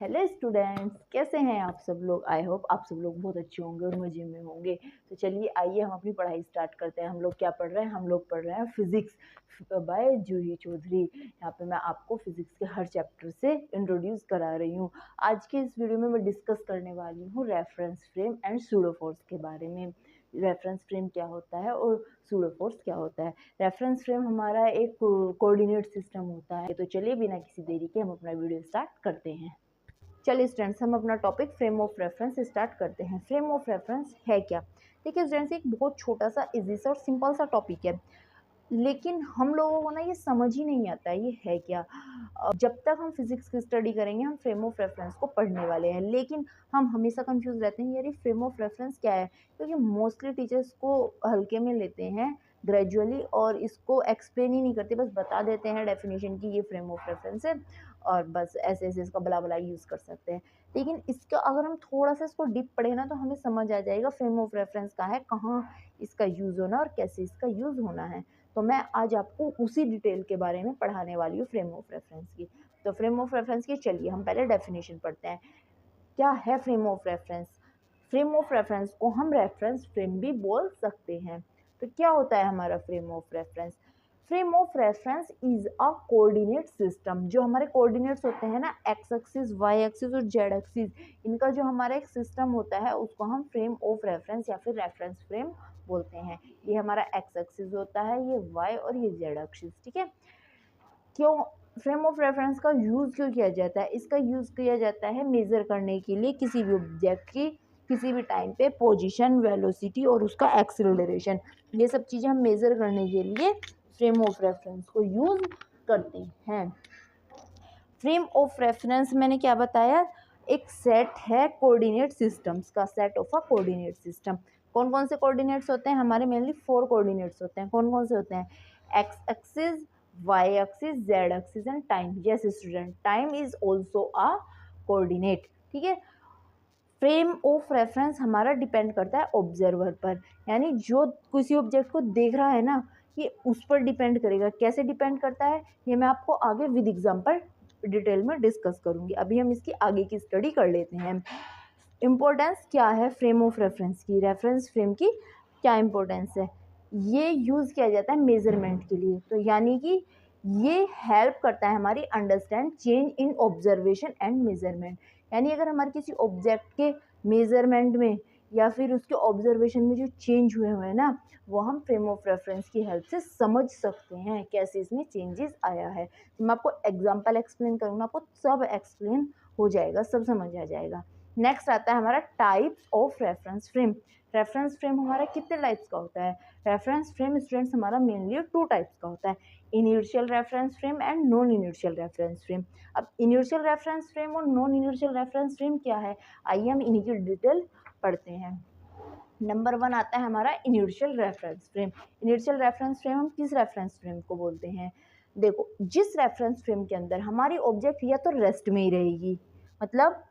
Hello students, कैसे हैं आप सब लोग। आई होप आप सब लोग बहुत अच्छे होंगे और मज़े में होंगे। तो चलिए आइए हम अपनी पढ़ाई स्टार्ट करते हैं। हम लोग क्या पढ़ रहे हैं? हम लोग पढ़ रहे हैं फिजिक्स बाय जूही चौधरी। यहाँ पे मैं आपको फिजिक्स के हर चैप्टर से इंट्रोड्यूस करा रही हूँ। आज के इस वीडियो में मैं डिस्कस करने वाली हूँ reference frame and pseudo force के बारे में। रेफरेंस फ्रेम क्या होता है और सूडो फोर्स क्या होता है। रेफरेंस फ्रेम हमारा एक कोऑर्डिनेट सिस्टम होता है। तो चलिए बिना किसी देरी के हम अपना वीडियो स्टार्ट करते हैं। चलिए स्टूडेंट्स, हम अपना topic frame of reference start करते हैं। फ्रेम ऑफ रेफरेंस है क्या? देखिए स्टूडेंट्स, एक बहुत छोटा सा इजी सा और सिंपल सा टॉपिक है, लेकिन हम लोगों को ना ये समझ ही नहीं आता ये है क्या। जब तक हम फिजिक्स की स्टडी करेंगे हम फ्रेम ऑफ रेफरेंस को पढ़ने वाले हैं, लेकिन हम हमेशा कंफ्यूज रहते हैं यार ये फ्रेम ऑफ रेफरेंस क्या है, क्योंकि मोस्टली टीचर्स को हल्के में लेते हैं ग्रेजुअली और इसको एक्सप्लेन ही नहीं करते, बस बता देते हैं डेफिनेशन की ये फ्रेम ऑफ रेफरेंस है और बस ऐसे ऐसे इसका बला बला यूज़ कर सकते हैं। लेकिन इसका अगर हम थोड़ा सा इसको डीप पढ़े ना तो हमें समझ आ जाएगा फ्रेम ऑफ रेफरेंस कहाँ है, कहाँ इसका यूज़ होना और कैसे इसका यूज़ होना है। तो मैं आज आपको उसी डिटेल के बारे में पढ़ाने वाली हूँ फ्रेम ऑफ रेफरेंस की। तो फ्रेम ऑफ रेफरेंस की चलिए हम पहले डेफिनेशन पढ़ते हैं। क्या है frame of reference? Frame of reference को हम रेफरेंस फ्रेम भी बोल सकते हैं। तो क्या होता है हमारा frame of reference? Frame of reference is a coordinate system. जो हमारे कोऑर्डिनेट्स होते हैं ना, एक्स एक्सिस, वाई एक्सिस और जेड एक्सिस, इनका जो हमारा एक सिस्टम होता है उसको हम फ्रेम ऑफ रेफरेंस या फिर रेफरेंस फ्रेम बोलते हैं। ये हमारा एक्स एक्सिस होता है, ये वाई और ये जेड एक्सिस, ठीक है। क्यों फ्रेम ऑफ रेफरेंस का यूज़ क्यों किया जाता है? इसका यूज़ किया जाता है मेज़र करने के लिए किसी भी ऑब्जेक्ट की किसी भी टाइम पे पोजीशन, वेलोसिटी और उसका एक्सेलरेशन। ये सब चीज़ें हम मेज़र करने के लिए फ्रेम ऑफ रेफरेंस को यूज़ करते हैं। फ्रेम ऑफ रेफरेंस मैंने क्या बताया? एक सेट है कोऑर्डिनेट सिस्टम्स का, set of a coordinate system. कौन कौन से कोऑर्डिनेट्स होते हैं? हमारे मेनली 4 कोऑर्डिनेट्स होते हैं। कौन कौन से होते हैं? X axis, Y axis, Z axis and time. Yes student, time is also a coordinate, ठीक है। फ्रेम ऑफ रेफरेंस हमारा डिपेंड करता है ऑब्जर्वर पर, यानी जो किसी ऑब्जेक्ट को देख रहा है ना, ये उस पर डिपेंड करेगा। कैसे डिपेंड करता है ये मैं आपको आगे विद एग्जांपल डिटेल में डिस्कस करूंगी। अभी हम इसकी आगे की स्टडी कर लेते हैं। इम्पोर्टेंस क्या है फ्रेम ऑफ रेफरेंस की? रेफरेंस फ्रेम की क्या इम्पोर्टेंस है? ये यूज़ किया जाता है मेजरमेंट के लिए। तो यानी कि ये हेल्प करता है हमारी understand change in observation and measurement. यानी अगर हमारे किसी ऑब्जेक्ट के मेजरमेंट में या फिर उसके ऑब्जर्वेशन में जो चेंज हुए हैं ना, वो हम फ्रेम ऑफ रेफरेंस की हेल्प से समझ सकते हैं कैसे इसमें चेंजेस आया है। मैं आपको एग्जांपल एक्सप्लेन करूँगा, आपको सब एक्सप्लेन हो जाएगा, सब समझ आ जाएगा। नेक्स्ट आता है हमारा types of reference frame. Reference frame हमारा कितने टाइप्स का होता है? रेफरेंस फ्रेम स्टूडेंट्स हमारा मेनली 2 टाइप्स का होता है, initial reference frame and non initial reference frame. अब इनिशियल रेफरेंस फ्रेम और नॉन इनिशियल रेफरेंस फ्रेम क्या है, आइए हम इन्हीं की डिटेल पढ़ते हैं। नंबर 1 आता है हमारा initial reference frame. Initial reference frame हम किस रेफरेंस फ्रेम को बोलते हैं? देखो, जिस रेफरेंस फ्रेम के अंदर हमारी ऑब्जेक्ट या तो रेस्ट में ही रहेगी, मतलब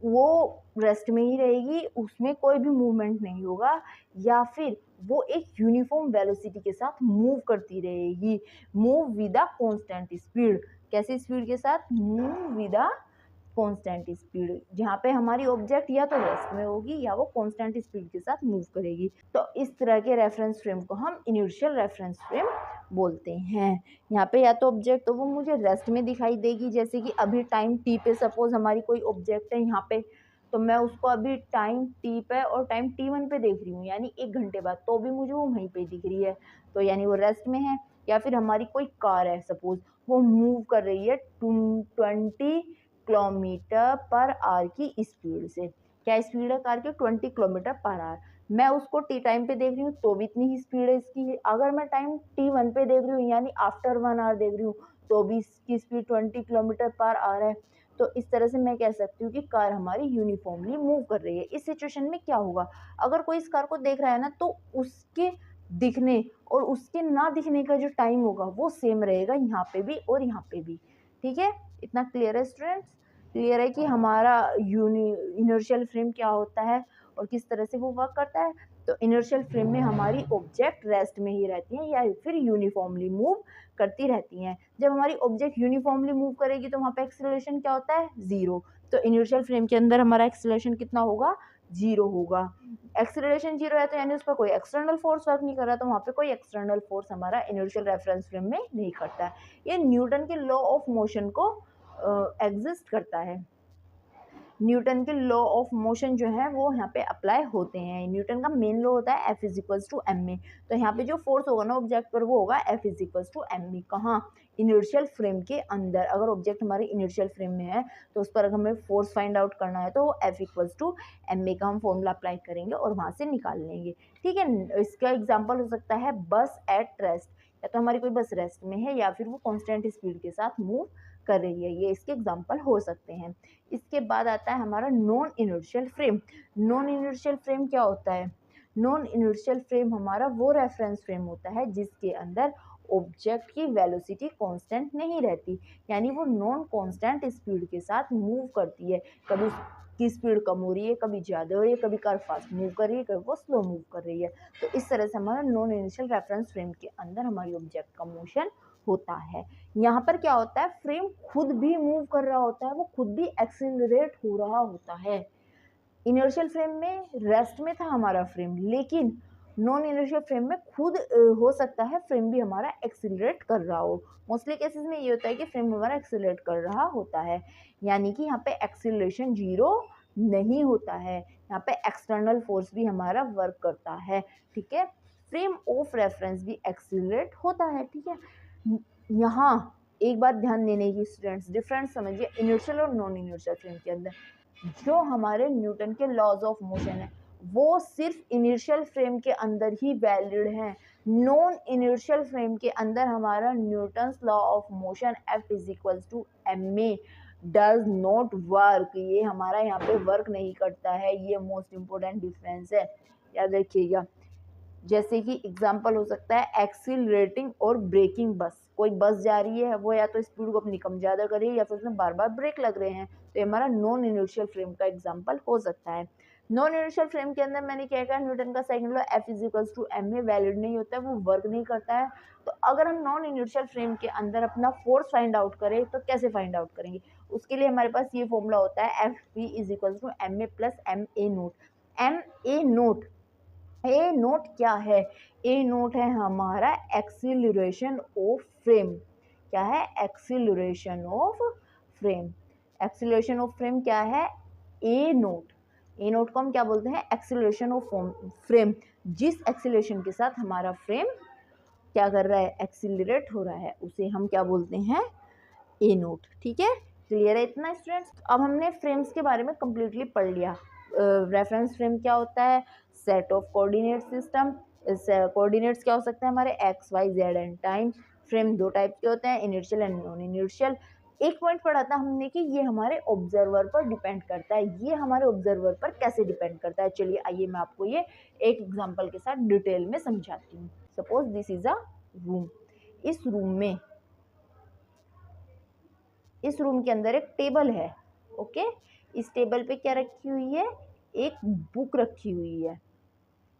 वो रेस्ट में ही रहेगी, उसमें कोई भी मूवमेंट नहीं होगा, या फिर वो एक यूनिफॉर्म वेलोसिटी के साथ मूव करती रहेगी। Move with a constant speed. कैसी स्पीड के साथ? Move with a constant speed. जहाँ पे हमारी ऑब्जेक्ट या तो रेस्ट में होगी या वो कांस्टेंट स्पीड के साथ मूव करेगी। तो इस तरह के रेफरेंस फ्रेम को हम इनिशियल रेफरेंस फ्रेम बोलते हैं। यहाँ पे या तो ऑब्जेक्ट तो वो मुझे रेस्ट में दिखाई देगी, जैसे कि अभी टाइम टी पे सपोज हमारी कोई ऑब्जेक्ट है यहाँ पे, तो मैं उसको अभी टाइम टी पे और टाइम T1 पे देख रही हूँ, यानी 1 घंटे बाद, तो भी मुझे वो वहीं पे दिख रही है, तो यानी वो रेस्ट में है। या फिर हमारी कोई कार है सपोज, वो मूव कर रही है 20 किलोमीटर पर आवर की स्पीड से। क्या स्पीड है कार की? 20 किलोमीटर पर आवर। मैं उसको टी टाइम पे देख रही हूँ तो भी इतनी ही स्पीड है इसकी। अगर मैं टाइम T1 पे देख रही हूँ यानी आफ्टर 1 आवर देख रही हूँ, तो भी इसकी स्पीड 20 किलोमीटर पर आवर है। तो इस तरह से मैं कह सकती हूँ कि कार हमारी यूनिफॉर्मली मूव कर रही है। इस सिचुएशन में क्या होगा, अगर कोई इस कार को देख रहा है ना, तो उसके दिखने और उसके ना दिखने का जो टाइम होगा वो सेम रहेगा यहाँ पे भी और यहाँ पे भी, ठीक है। इतना क्लियर है स्टूडेंट्स? क्लियर है कि हमारा इनर्शियल फ्रेम क्या होता है और किस तरह से वो वर्क करता है। तो इनर्शियल फ्रेम में हमारी ऑब्जेक्ट रेस्ट में ही रहती हैं या फिर यूनिफॉर्मली मूव करती रहती हैं। जब हमारी ऑब्जेक्ट यूनिफॉर्मली मूव करेगी तो वहाँ पे एक्सेलरेशन क्या होता है? 0। तो इनर्शियल फ्रेम के अंदर हमारा एक्सेलरेशन कितना होगा, 0 होगा। एक्सेलरेशन 0 है तो यानी उस पर कोई एक्सटर्नल फोर्स वर्क नहीं कर रहा, तो वहाँ पे कोई एक्सटर्नल फोर्स हमारा इनर्शियल रेफरेंस फ्रेम में नहीं करता है। ये न्यूटन के लॉ ऑफ मोशन को एग्जिस्ट करता है। न्यूटन के लॉ ऑफ मोशन जो है वो यहाँ पे अप्लाई होते हैं। न्यूटन का मेन लॉ होता है F=ma। तो यहाँ पे जो फोर्स होगा ना ऑब्जेक्ट पर वो होगा F=ma। कहाँ, इनर्शियल फ्रेम के अंदर। अगर ऑब्जेक्ट हमारे इनर्शियल फ्रेम में है तो उस पर अगर हमें फोर्स फाइंड आउट करना है तो F=ma का हम फॉर्मूला अप्लाई करेंगे और वहाँ से निकाल लेंगे। ठीक है, इसका एग्जाम्पल हो सकता है बस एट रेस्ट, या तो हमारी कोई बस रेस्ट में है या फिर वो कॉन्स्टेंट स्पीड के साथ मूव कर रही है, ये इसके एग्जाम्पल हो सकते हैं। इसके बाद आता है हमारा non inertial frame. Non inertial frame क्या होता है, नॉन इनर्शियल फ्रेम हमारा वो रेफरेंस फ्रेम होता है जिसके अंदर ऑब्जेक्ट की वेलोसिटी कांस्टेंट नहीं रहती, यानी वो नॉन कांस्टेंट स्पीड के साथ मूव करती है। कभी की स्पीड कम हो रही है, कभी ज़्यादा हो रही है, कभी कार फास्ट मूव कर रही है, कभी वो स्लो मूव कर रही है। तो इस तरह से हमारा नॉन इनिशियल रेफरेंस फ्रेम के अंदर हमारी ऑब्जेक्ट का मोशन होता है। यहाँ पर क्या होता है, फ्रेम खुद भी मूव कर रहा होता है, वो खुद भी एक्सिलरेट हो रहा होता है। इनर्शियल फ्रेम में रेस्ट में था हमारा फ्रेम, लेकिन नॉन इनर्शियल फ्रेम में खुद हो सकता है फ्रेम भी हमारा एक्सिलरेट कर रहा हो। मोस्टली केसेस में ये होता है कि फ्रेम हमारा एक्सिलरेट कर रहा होता है, यानी कि यहाँ पे एक्सिलरेशन 0 नहीं होता है, यहाँ पे एक्सटर्नल फोर्स भी हमारा वर्क करता है। ठीक है, फ्रेम ऑफ रेफरेंस भी एक्सिलरेट होता है। ठीक है, यहाँ एक बात ध्यान देने की स्टूडेंट्स, डिफरेंस समझिए इनर्शियल और नॉन इनर्शियल फ्रेम के अंदर। जो हमारे न्यूटन के लॉज ऑफ मोशन है वो सिर्फ इनर्शियल फ्रेम के अंदर ही वैलिड हैं। नॉन इनर्शियल फ्रेम के अंदर हमारा Newton's law of motion F=ma does not work, ये हमारा यहाँ पे वर्क नहीं करता है। ये मोस्ट इम्पोर्टेंट डिफरेंस है, याद रखिएगा। जैसे कि एग्जाम्पल हो सकता है एक्सीलरेटिंग और ब्रेकिंग बस। कोई बस जा रही है, वो या तो स्पीड को अपनी कम ज़्यादा कर रही है या फिर उसमें बार बार ब्रेक लग रहे हैं, तो ये हमारा नॉन इनर्शियल फ्रेम का एग्जाम्पल हो सकता है। नॉन इनर्शियल फ्रेम के अंदर मैंने क्या कहा, न्यूटन का सेकंड लॉ F=ma वैलिड नहीं होता है, वो वर्क नहीं करता है। तो अगर हम नॉन इनर्शियल फ्रेम के अंदर अपना फोर्स फाइंड आउट करें तो कैसे फाइंड आउट करेंगे, उसके लिए हमारे पास ये फॉर्मूला होता है F=ma + ma0। ma0 ए नोट क्या है, ए नोट है हमारा एक्सीलरेशन ऑफ फ्रेम। क्या है, acceleration of frame. Acceleration of frame क्या है, ए नोट। ए नोट को हम क्या बोलते हैं, एक्सीलरेशन ऑफ फ्रेम। जिस एक्सीलरेशन के साथ हमारा फ्रेम क्या कर रहा है, एक्सीलरेट हो रहा है, उसे हम क्या बोलते हैं, ए नोट। ठीक है, क्लियर है इतना स्टूडेंट्स। अब हमने फ्रेम्स के बारे में कंप्लीटली पढ़ लिया। रेफरेंस फ्रेम क्या होता है, set of coordinate system. Coordinates क्या हो सकते हैं हमारे, X Y Z and time. Frame दो टाइप के होते हैं, इनर्शियल एंड नॉन इनर्शियल। एक पॉइंट पढ़ा था हमने कि ये हमारे ऑब्जर्वर पर डिपेंड करता है। ये हमारे ऑब्जर्वर पर कैसे डिपेंड करता है, चलिए आइए मैं आपको ये एक एग्जांपल के साथ डिटेल में समझाती हूँ। Suppose this is a room. इस रूम के अंदर एक टेबल है। ओके, इस टेबल पे क्या रखी हुई है, एक बुक रखी हुई है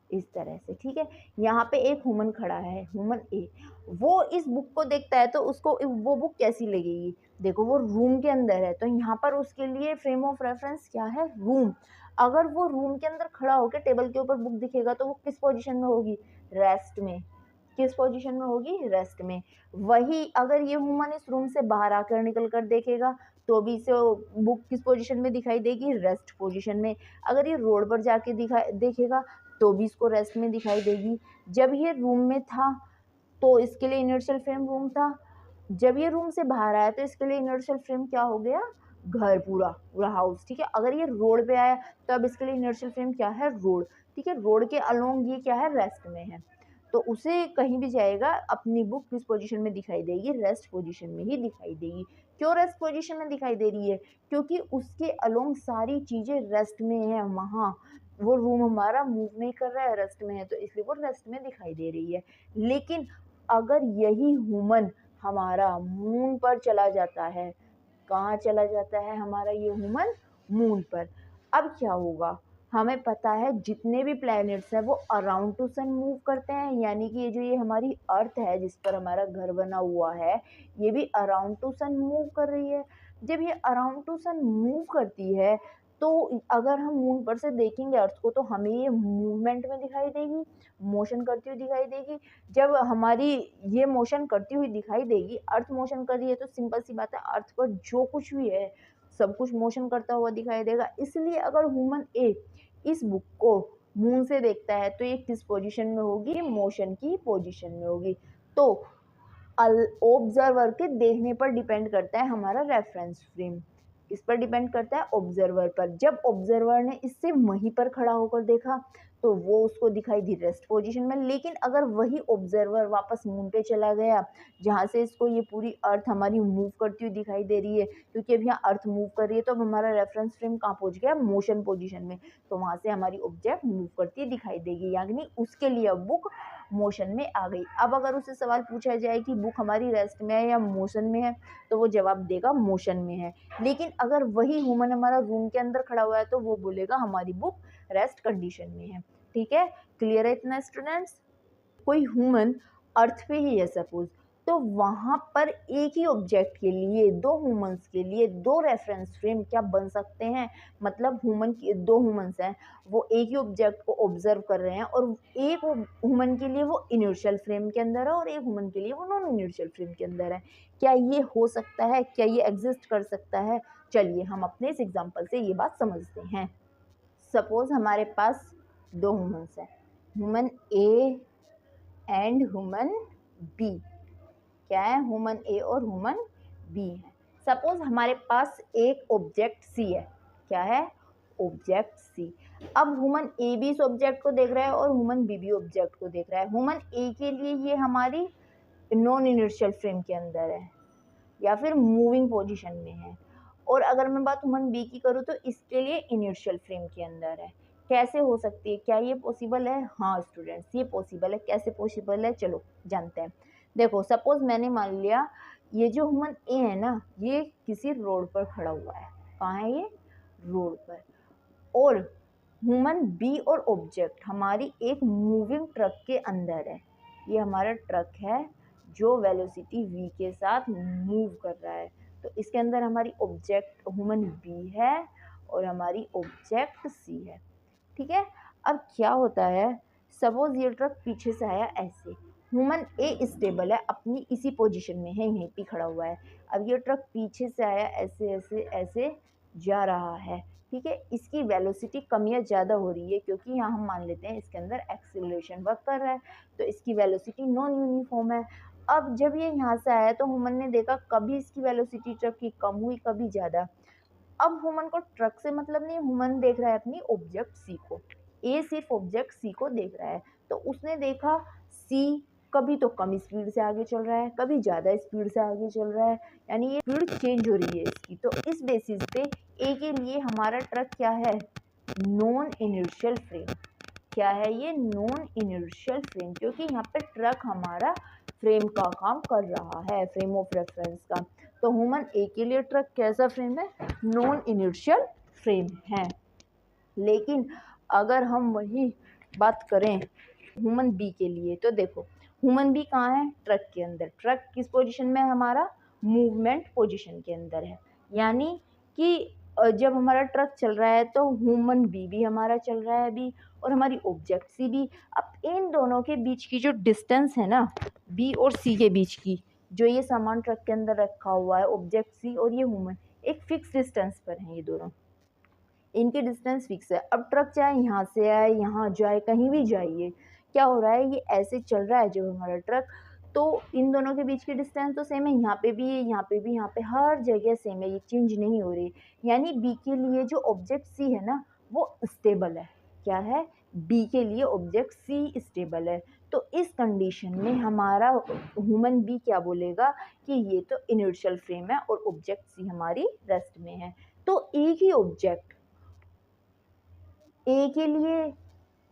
इस तरह से। ठीक है, यहाँ पे एक ह्यूमन खड़ा है, ह्यूमन ए। वो इस बुक को देखता है तो उसको वो बुक कैसी लगेगी, देखो वो रूम के अंदर है तो यहाँ पर उसके लिए फ्रेम ऑफ रेफरेंस क्या है, रूम। अगर वो रूम के अंदर खड़ा होकर टेबल के ऊपर बुक दिखेगा तो वो किस पोजीशन में होगी, रेस्ट में। किस पोजीशन में होगी, रेस्ट में। वही अगर ये ह्यूमन इस रूम से बाहर आकर निकल कर देखेगा तो भी इसे बुक किस पोजीशन में दिखाई देगी, रेस्ट पोजीशन में। अगर ये रोड पर जाके देखेगा तो भी इसको रेस्ट में दिखाई देगी। जब ये रूम में था तो इसके लिए इनर्शियल फ्रेम रूम था, जब ये रूम से बाहर आया तो इसके लिए इनर्शियल फ्रेम क्या हो गया, घर, पूरा पूरा हाउस। ठीक है, अगर ये रोड पे आया तो अब इसके लिए इनर्शियल फ्रेम क्या है, रोड। ठीक है, रोड के अलोंग ये क्या है, रेस्ट में है। तो उसे कहीं भी जाएगा अपनी बुक किस पोजीशन में दिखाई देगी, रेस्ट पोजीशन में ही दिखाई देगी। क्यों रेस्ट पोजीशन में दिखाई दे रही है, क्योंकि उसके अलोंग सारी चीज़ें रेस्ट में है। वहाँ वो रूम हमारा मूव नहीं कर रहा है, रेस्ट में है, तो इसलिए वो रेस्ट में दिखाई दे रही है। लेकिन अगर यही ह्यूमन हमारा मून पर चला जाता है, कहाँ चला जाता है हमारा ये ह्यूमन, मून पर, अब क्या होगा, हमें पता है जितने भी प्लैनेट्स हैं वो अराउंड टू सन मूव करते हैं। यानी कि ये हमारी अर्थ है जिस पर हमारा घर बना हुआ है, ये भी अराउंड टू सन मूव कर रही है। जब ये अराउंड टू सन मूव करती है तो अगर हम मून पर से देखेंगे अर्थ को तो हमें ये मूवमेंट में दिखाई देगी, मोशन करती हुई दिखाई देगी। जब हमारी ये मोशन करती हुई दिखाई देगी, अर्थ मोशन कर रही है तो सिंपल सी बात है अर्थ पर जो कुछ भी है सब कुछ मोशन करता हुआ दिखाई देगा। इसलिए अगर ह्यूमन ए इस बुक को मून से देखता है तो ये किस पोजीशन में होगी, मोशन की पोजीशन में होगी। तो ऑब्जर्वर के देखने पर डिपेंड करता है हमारा रेफरेंस फ्रेम, किस पर डिपेंड करता है, ऑब्जर्वर पर। जब ऑब्जर्वर ने इससे वहीं पर खड़ा होकर देखा तो वो उसको दिखाई दी रेस्ट पोजीशन में। लेकिन अगर वही ऑब्जर्वर वापस मून पे चला गया जहाँ से इसको ये पूरी अर्थ हमारी मूव करती हुई दिखाई दे रही है, क्योंकि अब यहाँ अर्थ मूव कर रही है तो अब हमारा रेफरेंस फ्रेम कहाँ पहुँच गया, मोशन पोजीशन में। तो वहाँ से हमारी ऑब्जेक्ट मूव करती हुई दिखाई देगी, यानी उसके लिए बुक मोशन में आ गई। अब अगर उससे सवाल पूछा जाए कि बुक हमारी रेस्ट में है या मोशन में है तो वो जवाब देगा मोशन में है। लेकिन अगर वही ह्यूमन हमारा रूम के अंदर खड़ा हुआ है तो वो बोलेगा हमारी बुक रेस्ट कंडीशन में है। ठीक है, क्लियर है इतना स्टूडेंट्स? कोई ह्यूमन अर्थ पे ही है सपोज, तो वहाँ पर एक ही ऑब्जेक्ट के लिए दो ह्यूमंस के लिए दो रेफरेंस फ्रेम क्या बन सकते हैं। मतलब ह्यूमन की दो ह्यूमंस हैं, वो एक ही ऑब्जेक्ट को ऑब्जर्व कर रहे हैं और एक ह्यूमन के लिए वो इनर्शियल फ्रेम के अंदर है और एक ह्यूमन के लिए वो नॉन इनर्शियल फ्रेम के अंदर है। क्या ये हो सकता है, क्या ये एग्जिस्ट कर सकता है? चलिए हम अपने इस एग्जाम्पल से ये बात समझते हैं। सपोज हमारे पास दो ह्यूमंस हैं, human A and human B. क्या है, ह्यूमन ए और ह्यूमन बी है। सपोज हमारे पास एक ऑब्जेक्ट सी है। क्या है, ऑब्जेक्ट सी। अब ह्यूमन ए भी इस ऑब्जेक्ट को देख रहा है और ह्यूमन बी भी ऑब्जेक्ट को देख रहा है। ह्यूमन ए के लिए ये हमारी नॉन इनर्शियल फ्रेम के अंदर है या फिर मूविंग पोजीशन में है, और अगर मैं बात ह्यूमन बी की करूँ तो इसके लिए इनर्शियल फ्रेम के अंदर है। कैसे हो सकती है, क्या ये पॉसिबल है? हाँ स्टूडेंट्स, ये पॉसिबल है। कैसे पॉसिबल है, चलो जानते हैं। देखो सपोज मैंने मान लिया ये जो ह्यूमन ए है ना, ये किसी रोड पर खड़ा हुआ है। कहाँ है ये? रोड पर। और ह्यूमन बी और ऑब्जेक्ट हमारी एक मूविंग ट्रक के अंदर है। ये हमारा ट्रक है जो वेलोसिटी v के साथ मूव कर रहा है। तो इसके अंदर हमारी ऑब्जेक्ट ह्यूमन बी है और हमारी ऑब्जेक्ट सी है। ठीक है, अब क्या होता है, सपोज ये ट्रक पीछे से आया ऐसे, ह्यूमन ए स्टेबल है, अपनी इसी पोजीशन में है, यहीं पे खड़ा हुआ है। अब ये ट्रक पीछे से आया ऐसे ऐसे ऐसे जा रहा है। ठीक है, इसकी वेलोसिटी कम या ज़्यादा हो रही है क्योंकि यहाँ हम मान लेते हैं इसके अंदर एक्सीलरेशन वर्क कर रहा है, तो इसकी वेलोसिटी नॉन यूनिफॉर्म है। अब जब ये यहाँ से आया तो ह्यूमन ने देखा कभी इसकी वेलोसिटी ट्रक की कम हुई कभी ज़्यादा। अब ह्यूमन को ट्रक से मतलब नहीं, ह्यूमन देख रहा है अपनी ऑब्जेक्ट सी को। ए सिर्फ ऑब्जेक्ट सी को देख रहा है, तो उसने देखा सी कभी तो कम स्पीड से आगे चल रहा है, कभी ज़्यादा स्पीड से आगे चल रहा है, यानी ये स्पीड चेंज हो रही है इसकी। तो इस बेसिस पे ए के लिए हमारा ट्रक क्या है, नॉन इनर्शियल फ्रेम। क्या है ये, नॉन इनर्शियल फ्रेम, क्योंकि यहाँ पे ट्रक हमारा फ्रेम का काम कर रहा है, फ्रेम ऑफ रेफरेंस का। तो ह्यूमन ए के लिए ट्रक कैसा फ्रेम है, नॉन इनर्शियल फ्रेम है। लेकिन अगर हम वही बात करें ह्यूमन बी के लिए तो देखो ह्यूमन बी कहाँ है, ट्रक के अंदर। ट्रक किस पोजीशन में है, हमारा मूवमेंट पोजीशन के अंदर है। यानी कि जब हमारा ट्रक चल रहा है तो ह्यूमन बी भी हमारा चल रहा है अभी, और हमारी ऑब्जेक्ट सी भी। अब इन दोनों के बीच की जो डिस्टेंस है ना, बी और सी के बीच की, जो ये सामान ट्रक के अंदर रखा हुआ है, ऑब्जेक्ट सी और ये ह्यूमन, एक फिक्स डिस्टेंस पर हैं ये दोनों, इनकी डिस्टेंस फिक्स है। अब ट्रक चाहे यहाँ से आए, यहाँ जाए, कहीं भी जाइए, क्या हो रहा है, ये ऐसे चल रहा है जो हमारा ट्रक। तो इन दोनों के बीच की डिस्टेंस तो सेम है, यहाँ पे भी है, यहाँ पे भी, यहाँ पे हर जगह सेम है, ये चेंज नहीं हो रही। यानी बी के लिए जो ऑब्जेक्ट सी है ना वो स्टेबल है। क्या है, बी के लिए ऑब्जेक्ट सी स्टेबल है। तो इस कंडीशन में हमारा ह्यूमन बी क्या बोलेगा कि ये तो इनर्शियल फ्रेम है और ऑब्जेक्ट सी हमारी रेस्ट में है। तो एक ही ऑब्जेक्ट ए के लिए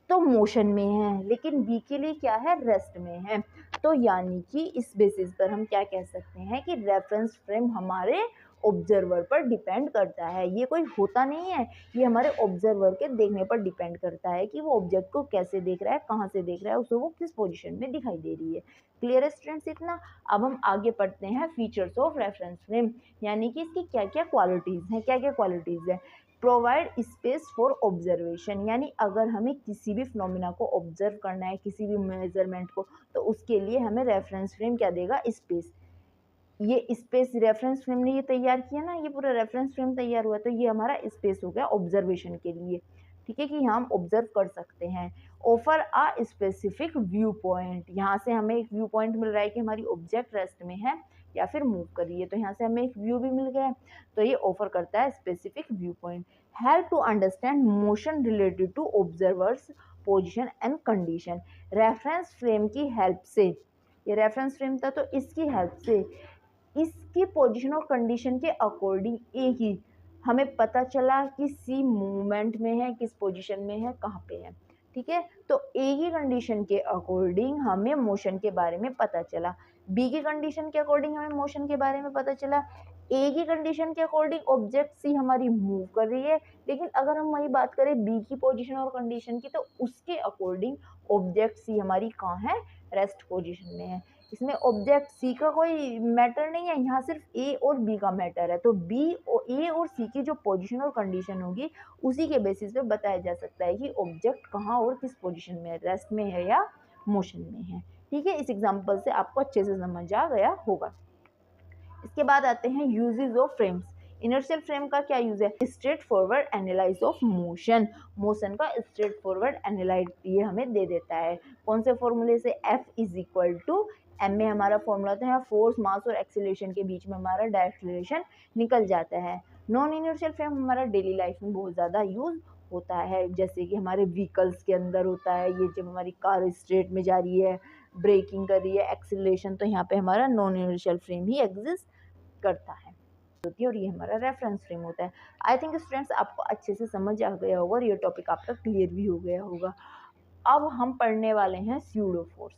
तो मोशन में है लेकिन बी के लिए क्या है, रेस्ट में है। तो यानी कि इस बेसिस पर हम क्या कह सकते हैं कि रेफरेंस फ्रेम हमारे ऑब्जर्वर पर डिपेंड करता है। ये कोई होता नहीं है, ये हमारे ऑब्जर्वर के देखने पर डिपेंड करता है कि वो ऑब्जेक्ट को कैसे देख रहा है, कहाँ से देख रहा है, उसे वो किस पोजीशन में दिखाई दे रही है। क्लियर है स्टूडेंट्स इतना? अब हम आगे पढ़ते हैं फीचर्स ऑफ रेफरेंस फ्रेम, यानी कि इसकी क्या क्या क्वालिटीज़ हैं। क्या क्या क्वालिटीज़ हैं? प्रोवाइड स्पेस फॉर ऑब्जर्वेशन, यानी अगर हमें किसी भी फिनोमिना को ऑब्जर्व करना है, किसी भी मेजरमेंट को, तो उसके लिए हमें रेफरेंस फ्रेम क्या देगा? स्पेस। ये स्पेस रेफरेंस फ्रेम ने ये तैयार किया ना, ये पूरा रेफरेंस फ्रेम तैयार हुआ, तो ये हमारा स्पेस हो गया ऑब्जर्वेशन के लिए। ठीक है, कि हम ऑब्जर्व कर सकते हैं। Offer a specific view point, यहाँ से हमें एक व्यू पॉइंट मिल रहा है कि हमारी ऑब्जेक्ट रेस्ट में है या फिर मूव कर रही है, तो यहाँ से हमें एक व्यू भी मिल गया है, तो ये ऑफर करता है specific view point. Help to understand motion related to observer's position and condition, reference frame की हेल्प से, ये रेफरेंस फ्रेम था तो इसकी हेल्प से इसकी पोजीशन और कंडीशन के अकॉर्डिंग एक ही हमें पता चला कि सी मूवमेंट में है, किस पोजीशन में है, कहाँ पे है। ठीक है, तो ए की कंडीशन के अकॉर्डिंग हमें मोशन के बारे में पता चला, बी की कंडीशन के अकॉर्डिंग हमें मोशन के बारे में पता चला, ए की कंडीशन के अकॉर्डिंग ऑब्जेक्ट सी हमारी मूव कर रही है, लेकिन अगर हम वही बात करें बी की पोजीशन और कंडीशन की, तो उसके अकॉर्डिंग ऑब्जेक्ट सी हमारी कहाँ है? रेस्ट पोजीशन में है। इसमें ऑब्जेक्ट सी का कोई मैटर नहीं है, यहाँ सिर्फ ए और बी का मैटर है, तो बी और ए और सी की जो पोजीशन और कंडीशन होगी उसी के बेसिस पे बताया जा सकता है कि ऑब्जेक्ट कहाँ और किस पोजीशन में है, रेस्ट में है या मोशन में है। ठीक है, इस एग्जांपल से आपको अच्छे से समझ आ गया होगा। इसके बाद आते हैं uses of frames. Inertial frame का क्या यूज है? Straight forward analyse of motion, motion का स्ट्रेट फॉरवर्ड एनालाइज ये हमें दे देता है। कौन से फॉर्मूले से? F is equal to M में हमारा फॉर्मूला होता है फोर्स, मास और एक्सीलरेशन के बीच में हमारा डायरेक्ट रिलेशन निकल जाता है। नॉन इनर्शियल फ्रेम हमारा डेली लाइफ में बहुत ज़्यादा यूज होता है, जैसे कि हमारे व्हीकल्स के अंदर होता है, ये जब हमारी कार स्ट्रेट में जा रही है, ब्रेकिंग कर रही है, एक्सीलरेशन, तो यहाँ पे हमारा नॉन इनर्शियल फ्रेम ही एग्जिस्ट करता है होती है, और ये हमारा रेफरेंस फ्रेम होता है। आई थिंक स्टूडेंट्स आपको अच्छे से समझ आ गया होगा और ये टॉपिक आपका क्लियर भी हो गया होगा। अब हम पढ़ने वाले हैं स्यूडो फोर्स।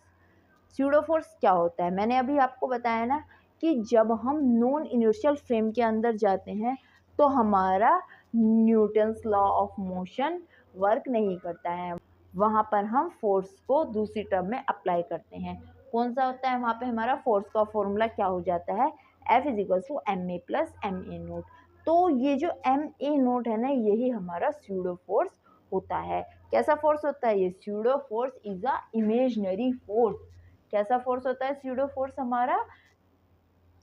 स्यूडो फोर्स क्या होता है? मैंने अभी आपको बताया ना कि जब हम नॉन इनर्शियल फ्रेम के अंदर जाते हैं तो हमारा Newton's law of motion work नहीं करता है, वहाँ पर हम फोर्स को दूसरी टर्म में अप्लाई करते हैं। कौन सा होता है? वहाँ पे हमारा फोर्स का फॉर्मूला क्या हो जाता है? F is equal to M A plus M A naught. तो ये जो एम ए नोट है ना, यही हमारा स्यूडो फोर्स होता है। कैसा फोर्स होता है ये? Pseudo force is a imaginary force. कैसा फोर्स होता है स्यूडो फोर्स? हमारा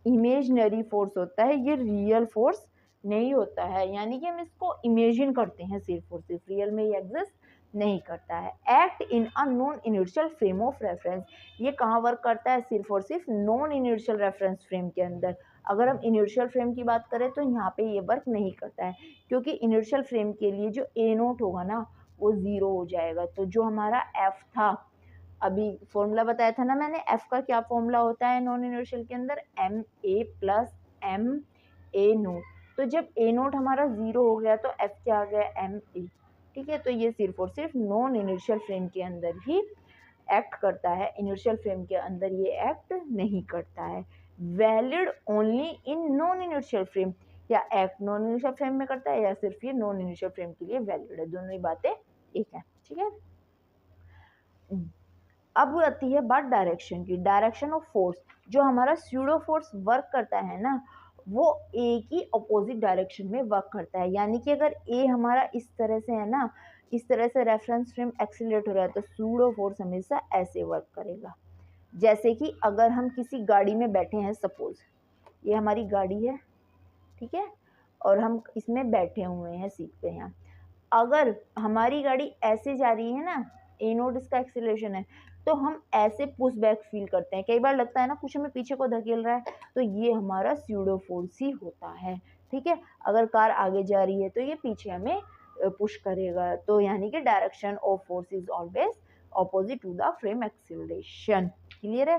इमेजिनरी फोर्स होता है, ये रियल फोर्स नहीं होता है, यानी कि हम इसको इमेजिन करते हैं सिर्फ और सिर्फ, रियल में ये एग्जिस्ट नहीं करता है। Act in a non inertial frame of reference, ये कहाँ वर्क करता है? सिर्फ और सिर्फ नॉन इनर्शियल रेफरेंस फ्रेम के अंदर। अगर हम इनर्शियल फ्रेम की बात करें तो यहाँ पे ये वर्क नहीं करता है, क्योंकि इनर्शियल फ्रेम के लिए जो ए नोट होगा ना वो ज़ीरो हो जाएगा। तो जो हमारा एफ था, अभी फॉर्मूला बताया था ना मैंने, एफ का क्या फॉर्मूला होता है नॉन इनर्शियल के अंदर? M A plus M A naught. तो जब ए नोट हमारा ज़ीरो हो गया तो एफ क्या आ गया? M A. ठीक है, तो ये सिर्फ और सिर्फ नॉन इनर्शियल फ्रेम के अंदर ही एक्ट करता है, इनर्शियल फ्रेम के अंदर ये एक्ट नहीं करता है। Valid only in non inertial frame, या एक्ट नॉन इनर्शियल फ्रेम में करता है या सिर्फ ये नॉन इनर्शियल फ्रेम के लिए वैलिड है, दोनों ही बातें एक है। ठीक है, अब आती है बात डायरेक्शन की। डायरेक्शन ऑफ फोर्स, जो हमारा स्यूडो फोर्स वर्क करता है ना, वो ए की अपोजिट डायरेक्शन में वर्क करता है, यानी कि अगर ए हमारा इस तरह से है ना, इस तरह से रेफरेंस फ्रेम एक्सीलरेट हो रहा है, तो स्यूडो फोर्स हमेशा ऐसे वर्क करेगा। जैसे कि अगर हम किसी गाड़ी में बैठे हैं, सपोज ये हमारी गाड़ी है, ठीक है, और हम इसमें बैठे हुए हैं सीट पे यहाँ, अगर हमारी गाड़ी ऐसे जा रही है ना, ए नोट इसका एक्सीलरेशन है, तो हम ऐसे पुश बैक फील करते हैं। कई बार लगता है ना कुछ हमें पीछे को धकेल रहा है, तो ये हमारा स्यूडो फोर्स ही होता है। ठीक है, अगर कार आगे जा रही है तो ये पीछे हमें पुश करेगा, तो यानी कि direction of force is always opposite to the frame acceleration. Clear है?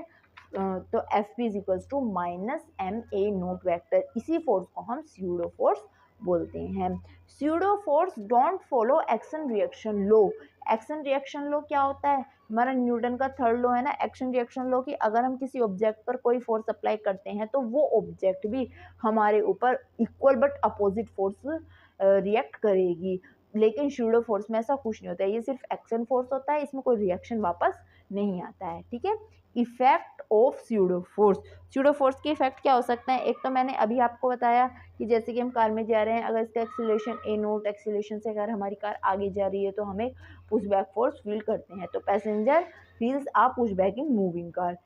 तो F P is equals to minus M A naught vector, इसी फोर्स को हम स्यूडो फोर्स बोलते हैं। Pseudo force don't follow action reaction law. Action reaction law क्या होता है? हमारा न्यूटन का थर्ड लॉ है ना, एक्शन रिएक्शन लॉ, कि अगर हम किसी ऑब्जेक्ट पर कोई फोर्स अप्लाई करते हैं तो वो ऑब्जेक्ट भी हमारे ऊपर equal but opposite force react करेगी। लेकिन स्यूडो फोर्स में ऐसा कुछ नहीं होता है, ये सिर्फ एक्शन फोर्स होता है, इसमें कोई रिएक्शन वापस नहीं आता है। ठीक है। Effect of pseudo force. Pseudo force के इफेक्ट क्या हो सकते हैं? एक तो मैंने अभी आपको बताया कि जैसे कि हम कार में जा रहे हैं, अगर इसका एक्सीलरेशन ए नोट एक्सीलरेशन से अगर हमारी कार आगे जा रही है तो हमें पुश बैक फोर्स फील करते हैं, तो passenger feels a push back in moving car.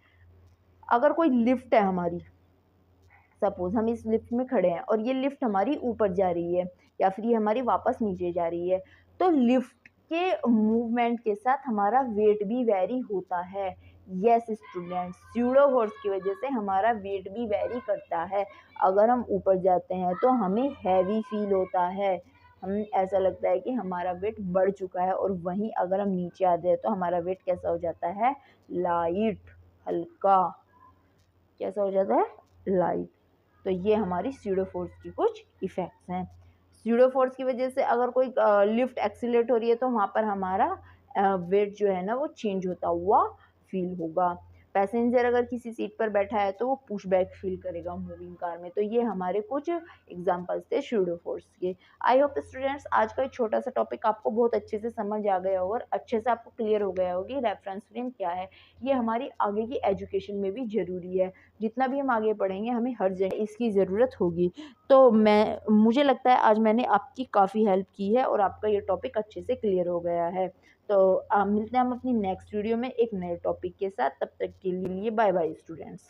अगर कोई लिफ्ट है हमारी, सपोज हम इस लिफ्ट में खड़े हैं और ये लिफ्ट हमारी ऊपर जा रही है या फिर ये हमारी वापस नीचे जा रही है, तो लिफ्ट के मूवमेंट के साथ हमारा वेट भी वेरी होता है। यस स्टूडेंट्स, स्यूडो फोर्स की वजह से हमारा वेट भी वेरी करता है। अगर हम ऊपर जाते हैं तो हमें हैवी फील होता है, हम ऐसा लगता है कि हमारा वेट बढ़ चुका है, और वहीं अगर हम नीचे आते हैं तो हमारा वेट कैसा हो जाता है? लाइट, हल्का। कैसा हो जाता है? लाइट। तो ये हमारी स्यूडो फोर्स की कुछ इफेक्ट्स हैं। स्यूडो फोर्स की वजह से अगर कोई लिफ्ट एक्सीलरेट हो रही है तो वहाँ पर हमारा वेट जो है ना वो चेंज होता हुआ फील होगा। पैसेंजर अगर किसी सीट पर बैठा है तो वो पुश बैक फील करेगा मूविंग कार में। तो ये हमारे कुछ एग्जांपल्स थे स्यूडो फोर्स के। आई होप स्टूडेंट्स आज का एक छोटा सा टॉपिक आपको बहुत अच्छे से समझ आ गया होगा और अच्छे से आपको क्लियर हो गया होगी रेफरेंस फ्रेम क्या है। ये हमारी आगे की एजुकेशन में भी ज़रूरी है। जितना भी हम आगे पढ़ेंगे हमें हर जगह इसकी ज़रूरत होगी। तो मुझे लगता है आज मैंने आपकी काफ़ी हेल्प की है और आपका ये टॉपिक अच्छे से क्लियर हो गया है। तो मिलते हैं हम अपनी नेक्स्ट वीडियो में एक नए टॉपिक के साथ। तब तक के लिए बाय बाय स्टूडेंट्स।